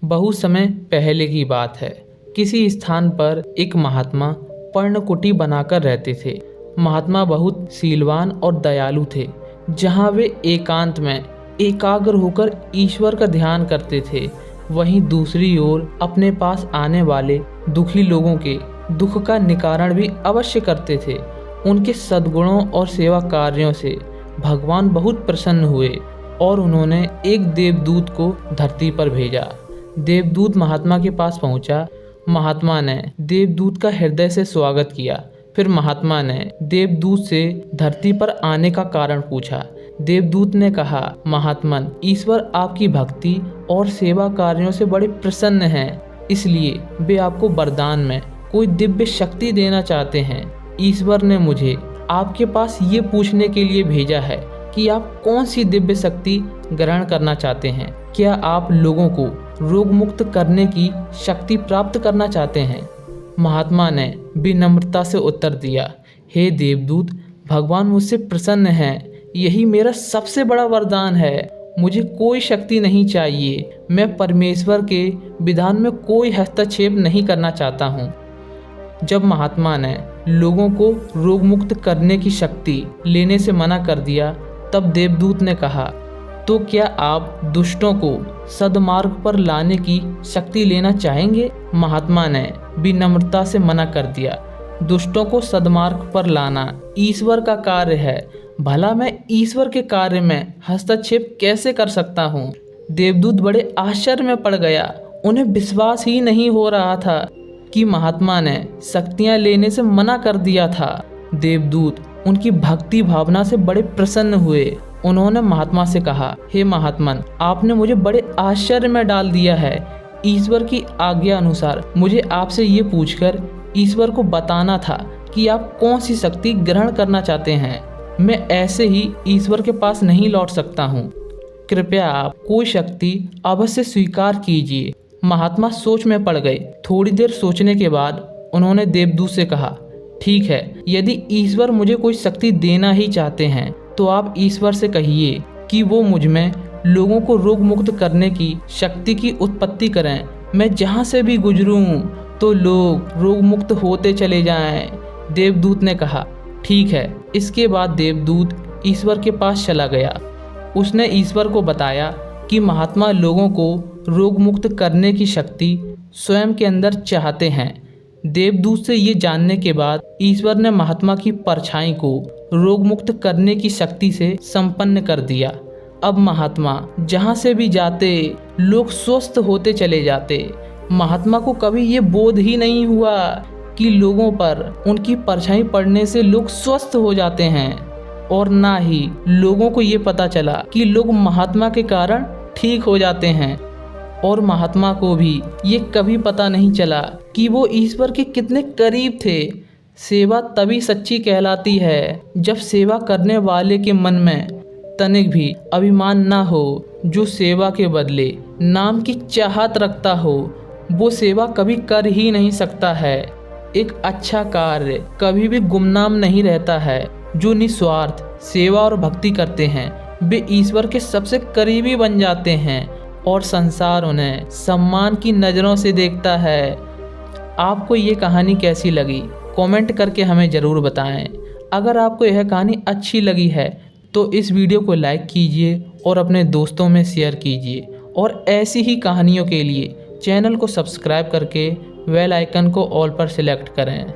बहुत समय पहले की बात है। किसी स्थान पर एक महात्मा पर्णकुटी बनाकर रहते थे। महात्मा बहुत शीलवान और दयालु थे। जहाँ वे एकांत में एकाग्र होकर ईश्वर का ध्यान करते थे, वहीं दूसरी ओर अपने पास आने वाले दुखी लोगों के दुख का निवारण भी अवश्य करते थे। उनके सद्गुणों और सेवा कार्यों से भगवान बहुत प्रसन्न हुए और उन्होंने एक देवदूत को धरती पर भेजा। देवदूत महात्मा के पास पहुंचा। महात्मा ने देवदूत का हृदय से स्वागत किया। फिर महात्मा ने देवदूत से धरती पर आने का कारण पूछा। देवदूत ने कहा, महात्मन, ईश्वर आपकी भक्ति और सेवा कार्यों से बड़े प्रसन्न हैं, इसलिए वे आपको वरदान में कोई दिव्य शक्ति देना चाहते हैं। ईश्वर ने मुझे आपके पास ये पूछने के लिए भेजा है कि आप कौन सी दिव्य शक्ति ग्रहण करना चाहते हैं। क्या आप लोगों को रोग मुक्त करने की शक्ति प्राप्त करना चाहते हैं? महात्मा ने विनम्रता से उत्तर दिया, हे देवदूत, भगवान मुझसे प्रसन्न हैं, यही मेरा सबसे बड़ा वरदान है। मुझे कोई शक्ति नहीं चाहिए। मैं परमेश्वर के विधान में कोई हस्तक्षेप नहीं करना चाहता हूँ। जब महात्मा ने लोगों को रोग मुक्त करने की शक्ति लेने से मना कर दिया, तब देवदूत ने कहा, तो क्या आप दुष्टों को सद्मार्ग पर लाने की शक्ति लेना चाहेंगे? महात्मा ने विनम्रता से मना कर दिया। दुष्टों को सद्मार्ग पर लाना ईश्वर का कार्य है। भला मैं ईश्वर के कार्य में हस्तक्षेप कैसे कर सकता हूँ? देवदूत बड़े आश्चर्य में पड़ गया। उन्हें विश्वास ही नहीं हो रहा था कि महात्मा ने शक्तियाँ लेने से मना कर दिया था। देवदूत उनकी भक्ति भावना से बड़े प्रसन्न हुए। उन्होंने महात्मा से कहा, हे महात्मन, आपने मुझे बड़े आश्चर्य में डाल दिया है। ईश्वर की आज्ञा अनुसार मुझे आपसे ये पूछकर ईश्वर को बताना था कि आप कौन सी शक्ति ग्रहण करना चाहते हैं। मैं ऐसे ही ईश्वर के पास नहीं लौट सकता हूँ। कृपया आप कोई शक्ति अवश्य स्वीकार कीजिए। महात्मा सोच में पड़ गए। थोड़ी देर सोचने के बाद उन्होंने देवदूत से कहा, ठीक है, यदि ईश्वर मुझे कोई शक्ति देना ही चाहते हैं तो आप ईश्वर से कहिए कि वो मुझ में लोगों को रोग मुक्त करने की शक्ति की उत्पत्ति करें। मैं जहाँ से भी गुजरूं तो लोग रोग मुक्त होते चले जाएं। देवदूत ने कहा, ठीक है। इसके बाद देवदूत ईश्वर के पास चला गया। उसने ईश्वर को बताया कि महात्मा लोगों को रोग मुक्त करने की शक्ति स्वयं के अंदर चाहते हैं। देवदूत से ये जानने के बाद ईश्वर ने महात्मा की परछाई को रोग मुक्त करने की शक्ति से संपन्न कर दिया। अब महात्मा जहाँ से भी जाते लोग स्वस्थ होते चले जाते। महात्मा को कभी ये बोध ही नहीं हुआ कि लोगों पर उनकी परछाई पड़ने से लोग स्वस्थ हो जाते हैं, और ना ही लोगों को ये पता चला कि लोग महात्मा के कारण ठीक हो जाते हैं। और महात्मा को भी ये कभी पता नहीं चला कि वो ईश्वर के कितने करीब थे। सेवा तभी सच्ची कहलाती है जब सेवा करने वाले के मन में तनिक भी अभिमान ना हो। जो सेवा के बदले नाम की चाहत रखता हो, वो सेवा कभी कर ही नहीं सकता है। एक अच्छा कार्य कभी भी गुमनाम नहीं रहता है। जो निस्वार्थ सेवा और भक्ति करते हैं, वे ईश्वर के सबसे करीबी बन जाते हैं और संसार उन्हें सम्मान की नज़रों से देखता है। आपको ये कहानी कैसी लगी? कमेंट करके हमें ज़रूर बताएं। अगर आपको यह कहानी अच्छी लगी है तो इस वीडियो को लाइक कीजिए और अपने दोस्तों में शेयर कीजिए, और ऐसी ही कहानियों के लिए चैनल को सब्सक्राइब करके बेल आइकन को ऑल पर सिलेक्ट करें।